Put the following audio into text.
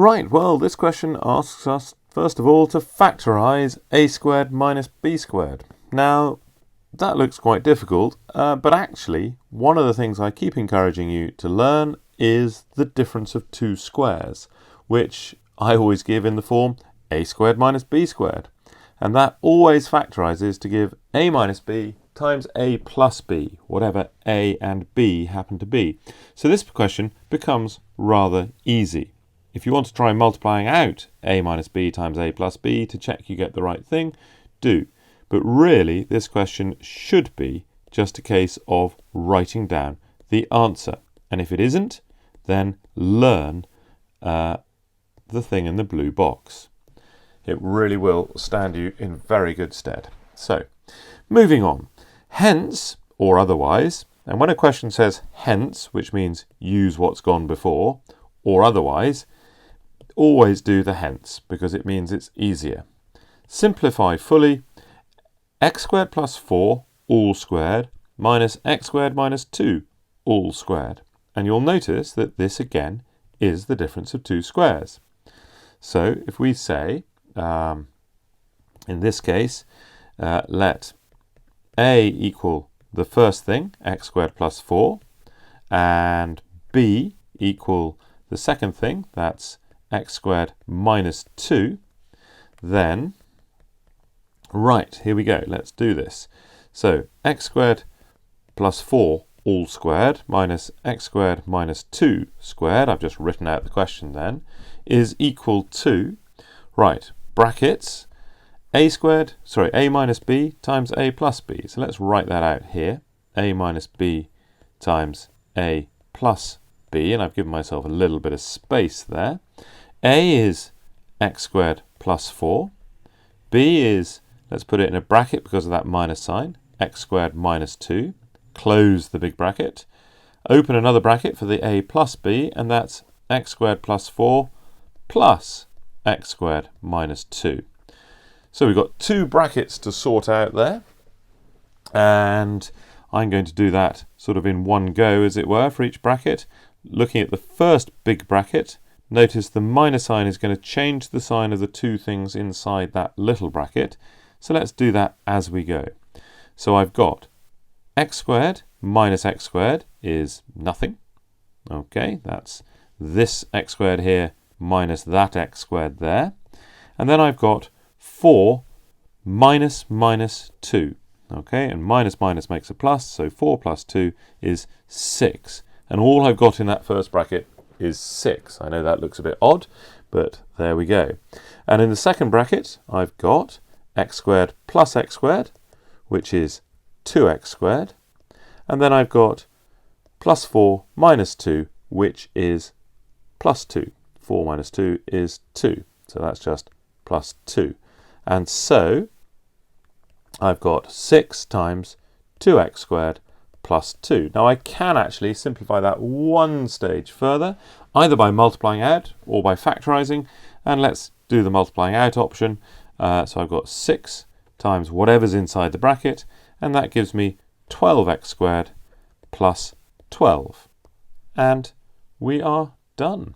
Right, well, this question asks us, first of all, to factorise a squared minus b squared. Now, that looks quite difficult, but actually, one of the things I keep encouraging you to learn is the difference of two squares, which I always give in the form a squared minus b squared. And that always factorises to give a minus b times a plus b, whatever a and b happen to be. So this question becomes rather easy. If you want to try multiplying out a minus b times a plus b to check you get the right thing, do. But really, this question should be just a case of writing down the answer. And if it isn't, then learn the thing in the blue box. It really will stand you in very good stead. So, moving on. Hence, or otherwise, and when a question says hence, which means use what's gone before, or otherwise, always do the hence, because it means it's easier. Simplify fully. X squared plus 4 all squared minus x squared minus 2 all squared. And you'll notice that this again is the difference of two squares. So if we say, in this case, let a equal the first thing, x squared plus 4, and b equal the second thing, that's x squared minus 2, then, right, here we go, let's do this. So x squared plus 4 all squared minus x squared minus 2 squared, I've just written out the question then, is equal to, right, brackets, a minus b times a plus b. So let's write that out here, a minus b times a plus b, and I've given myself a little bit of space there. A is x squared plus 4. B is, let's put it in a bracket because of that minus sign, x squared minus 2. Close the big bracket. Open another bracket for the a plus b, and that's x squared plus 4 plus x squared minus 2. So we've got two brackets to sort out there, and I'm going to do that sort of in one go, as it were, for each bracket. Looking at the first big bracket, notice the minus sign is going to change the sign of the two things inside that little bracket. So let's do that as we go. So I've got x squared minus x squared is nothing. Okay, that's this x squared here minus that x squared there. And then I've got 4 minus minus 2. Okay, and minus minus makes a plus, so 4 plus 2 is 6. And all I've got in that first bracket is 6. I know that looks a bit odd, but there we go. And in the second bracket, I've got x squared plus x squared, which is 2x squared. And then I've got plus 4 minus 2, which is plus 2. 4 minus 2 is 2. So that's just plus 2. And so I've got 6 times 2x squared plus 2. Now I can actually simplify that one stage further, either by multiplying out or by factorising. And let's do the multiplying out option. So I've got 6 times whatever's inside the bracket, and that gives me 12x squared plus 12. And we are done.